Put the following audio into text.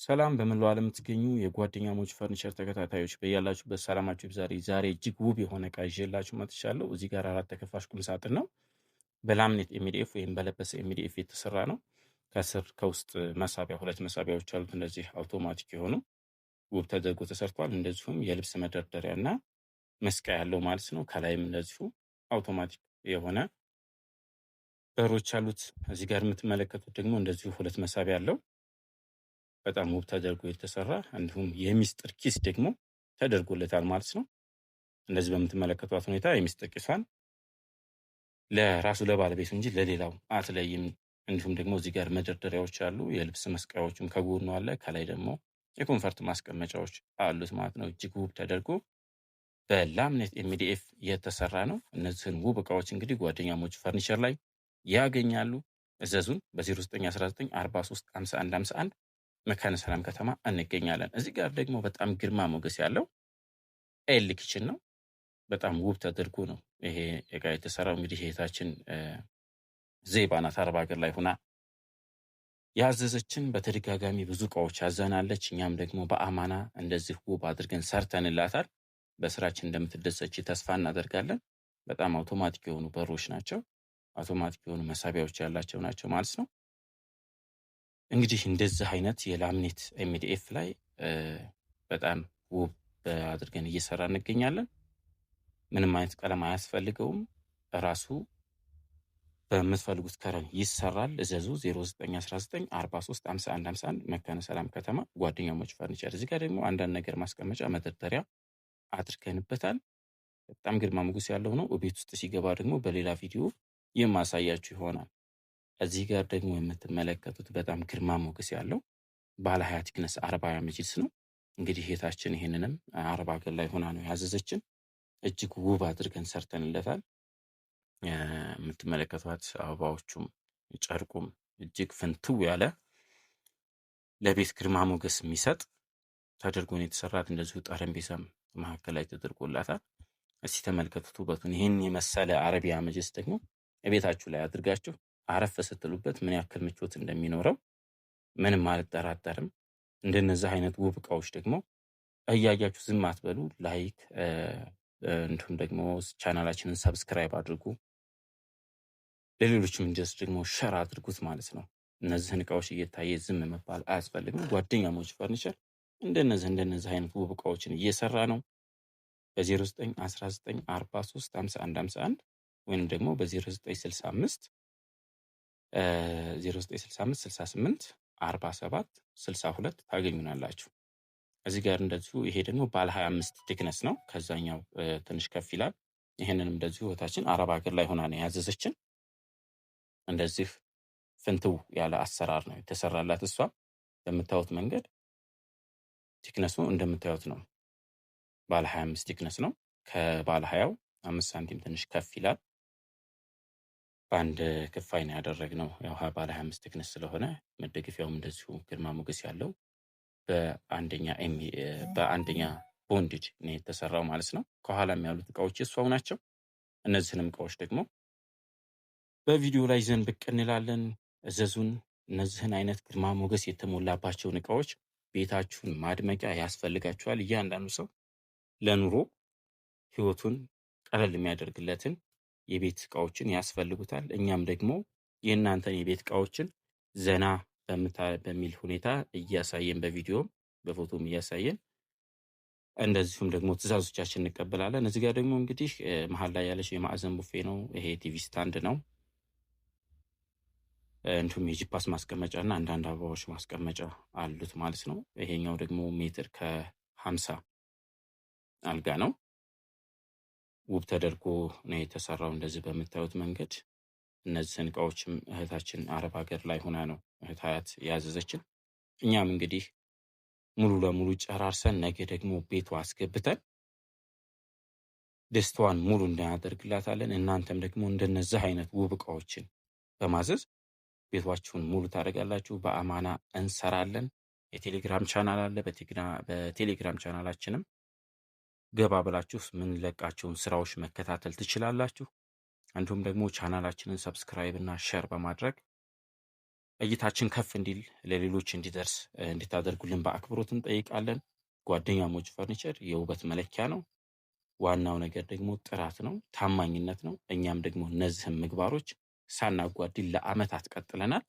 ሰላም በመላው ዓለም የምትገኙ የጓደኛሞች ፈርኒቸር ተከታታዮች በያላችሁበት ሰላማችሁ ይብዛ። ዛሬ እጅግ ውብ የሆነ ዕቃ ይዤላችሁ መጥቻለሁ። እዚህ ጋር 4 ተከፋሽ ቁም ሳጥን ነው። በላምኔት ኤምዲኤፍ ወይም በለበሰ ኤምዲኤፍ የተሰራ ነው። ከስር ከውስጥ መሳቢያ 2 መሳቢያዎች አሉት። እነዚህ አውቶማቲክ የሆኑ ውብ ተደርጎ ተሰርቷል። እንደዚሁም የልብስ መደርደሪያ እና መስቀያ ያለው ማለት ነው። ከላይም እንደዚሁ አውቶማቲክ የሆነ በሮች አሉት። እዚህ ጋር የምትመለከቱት ደግሞ እንደዚሁ 2 መሳቢያ አለው። በጣም ውብ ተደርጎ የተሰራ እንዲሁም የሚስጥር ኪስ ደግሞ ተደርጎለታል ማለት ነው። እንደዚህ በምትመለከቷት ሁኔታ የሚስጥር ኪሷን ለራሱ ለባለቤቱ እንጂ ለሌላው አትለይም። እንዲሁም ደግሞ እዚህ ጋር መደርደሪያዎች አሉ። የልብስ መስቀያዎችም ከጎኑ አለ። ከላይ ደግሞ የኮንፈርት ማስቀመጫዎች አሉት ማለት ነው። እጅግ ውብ ተደርጎ በላምኔት ኤምዲኤፍ የተሰራ ነው። እነዚህን ውብ እቃዎች እንግዲህ ጓደኛሞች ፈርኒቸር ላይ ያገኛሉ። እዘዙን በ0919 43 51 51 መካነ ሰላም ከተማ እንገኛለን። እዚህ ጋር ደግሞ በጣም ግርማ ሞገስ ያለው ኤል ኪችን ነው። በጣም ውብ ተደርጎ ነው ይሄ እቃ የተሰራው። እንግዲህ እህታችን ዜባ ናት አረብ ሀገር ላይ ሆና ያዘዘችን። በተደጋጋሚ ብዙ እቃዎች ያዘናለች። እኛም ደግሞ በአማና እንደዚህ ውብ አድርገን ሰርተንላታል። በስራችን እንደምትደሰች ተስፋ እናደርጋለን። በጣም አውቶማቲክ የሆኑ በሮች ናቸው። አውቶማቲክ የሆኑ መሳቢያዎች ያላቸው ናቸው ማለት ነው። እንግዲህ እንደዚህ አይነት የላምኔት ኤምዲኤፍ ላይ በጣም ውብ አድርገን እየሰራ እንገኛለን። ምንም አይነት ቀለም አያስፈልገውም። ራሱ በምትፈልጉት ከረን ይሰራል። እዘዙ 0919 43 51 51 መካነ ሰላም ከተማ ጓደኛሞች ፈርኒቸር። እዚህ ጋር ደግሞ አንዳንድ ነገር ማስቀመጫ መደርደሪያ አድርገንበታል። በጣም ግርማ ሞገስ ያለው ነው። ቤት ውስጥ ሲገባ ደግሞ በሌላ ቪዲዮ የማሳያችሁ ይሆናል። እዚህ ጋር ደግሞ የምትመለከቱት በጣም ግርማ ሞገስ ያለው ባለ 20 ቲክነስ 40 መጅልስ ነው። እንግዲህ እህታችን ይሄንንም አረብ ሀገር ላይ ሆና ነው ያዘዘችን። እጅግ ውብ አድርገን ሰርተንለታል። የምትመለከቷት አበባዎቹም ጨርቁም እጅግ ፍንትው ያለ ለቤት ግርማ ሞገስ የሚሰጥ ተደርጎ ነው የተሰራት። እንደዚሁ ጠረጴዛም መካከል ላይ ተደርጎላታል። እስቲ ተመልከቱት ውበቱን። ይህን የመሰለ አረቢያ መጅልስ ደግሞ ቤታችሁ ላይ አድርጋችሁ አረፍ ስትሉበት ምን ያክል ምቾት እንደሚኖረው ምንም አልጠራጠርም። እንደነዚህ አይነት ውብ እቃዎች ደግሞ እያያችሁ ዝም አትበሉ። ላይክ እንዲሁም ደግሞ ቻናላችንን ሰብስክራይብ አድርጉ። ለሌሎችም እንደዚህ ደግሞ ሸር አድርጉት ማለት ነው። እነዚህን እቃዎች እየታየ ዝም መባል አያስፈልግም። ጓደኛሞች ፈርኒቸር እንደነዚህ አይነት ውብ እቃዎችን እየሰራ ነው። በ0919 43 51 51 ወይም ደግሞ በ0965 0965 68 47 62 ታገኙናላችሁ። እዚህ ጋር እንደዚሁ ይሄ ደግሞ ባለ 25 ቲክነስ ነው። ከዛኛው ትንሽ ከፍ ይላል። ይሄንንም እንደዚሁ እህታችን አረብ ሀገር ላይ ሆና ነው ያዘዘችን። እንደዚህ ፍንትው ያለ አሰራር ነው የተሰራላት። እሷ በምታዩት መንገድ ቲክነሱ እንደምታዩት ነው። ባለ 25 ቲክነስ ነው። ከባለ 20 5 ሳንቲም ትንሽ ከፍ ይላል። በአንድ ክፋይ ነው ያደረግነው። ያው ባለ 25 ቲክነስ ስለሆነ መደገፊያውም እንደዚሁ ግርማ ሞገስ ያለው በአንደኛ ቦንድድ ነው የተሰራው ማለት ነው። ከኋላም ያሉት እቃዎች የሷው ናቸው። እነዚህንም እቃዎች ደግሞ በቪዲዮ ላይ ይዘን ብቅ እንላለን። እዘዙን። እነዚህን አይነት ግርማ ሞገስ የተሞላባቸውን እቃዎች ቤታችሁን ማድመቂያ ያስፈልጋችኋል። እያንዳንዱ ሰው ለኑሮ ህይወቱን ቀለል የሚያደርግለትን የቤት እቃዎችን ያስፈልጉታል። እኛም ደግሞ የእናንተን የቤት እቃዎችን ዘና በሚል ሁኔታ እያሳየን በቪዲዮም በፎቶም እያሳየን እንደዚሁም ደግሞ ትዕዛዞቻችን እንቀበላለን። እዚህ ጋር ደግሞ እንግዲህ መሀል ላይ ያለችው የማዕዘን ቡፌ ነው። ይሄ ቲቪ ስታንድ ነው። እንዲሁም የጂፓስ ማስቀመጫ እና አንዳንድ አበባዎች ማስቀመጫ አሉት ማለት ነው። ይሄኛው ደግሞ ሜትር ከ50 አልጋ ነው። ውብ ተደርጎ ነው የተሰራው። እንደዚህ በምታዩት መንገድ እነዚህን እቃዎችም እህታችን አረብ ሀገር ላይ ሆና ነው እህት ሀያት ያዘዘችን። እኛም እንግዲህ ሙሉ ለሙሉ ጨራርሰን ነገ ደግሞ ቤቷ አስገብተን ደስታዋን ሙሉ እናደርግላታለን። እናንተም ደግሞ እንደነዚህ አይነት ውብ እቃዎችን በማዘዝ ቤቷችሁን ሙሉ ታደርጋላችሁ። በአማና እንሰራለን። የቴሌግራም ቻናል አለ። በቴሌግራም ቻናላችንም ገባ ብላችሁ የምንለቃቸውን ስራዎች መከታተል ትችላላችሁ። እንዲሁም ደግሞ ቻናላችንን ሰብስክራይብ እና ሼር በማድረግ እይታችን ከፍ እንዲል ለሌሎች እንዲደርስ እንድታደርጉልን በአክብሮት እንጠይቃለን። ጓደኛሞች ፈርኒቸር የውበት መለኪያ ነው። ዋናው ነገር ደግሞ ጥራት ነው፣ ታማኝነት ነው። እኛም ደግሞ እነዚህን ምግባሮች ሳናጓድል ለዓመታት ቀጥለናል።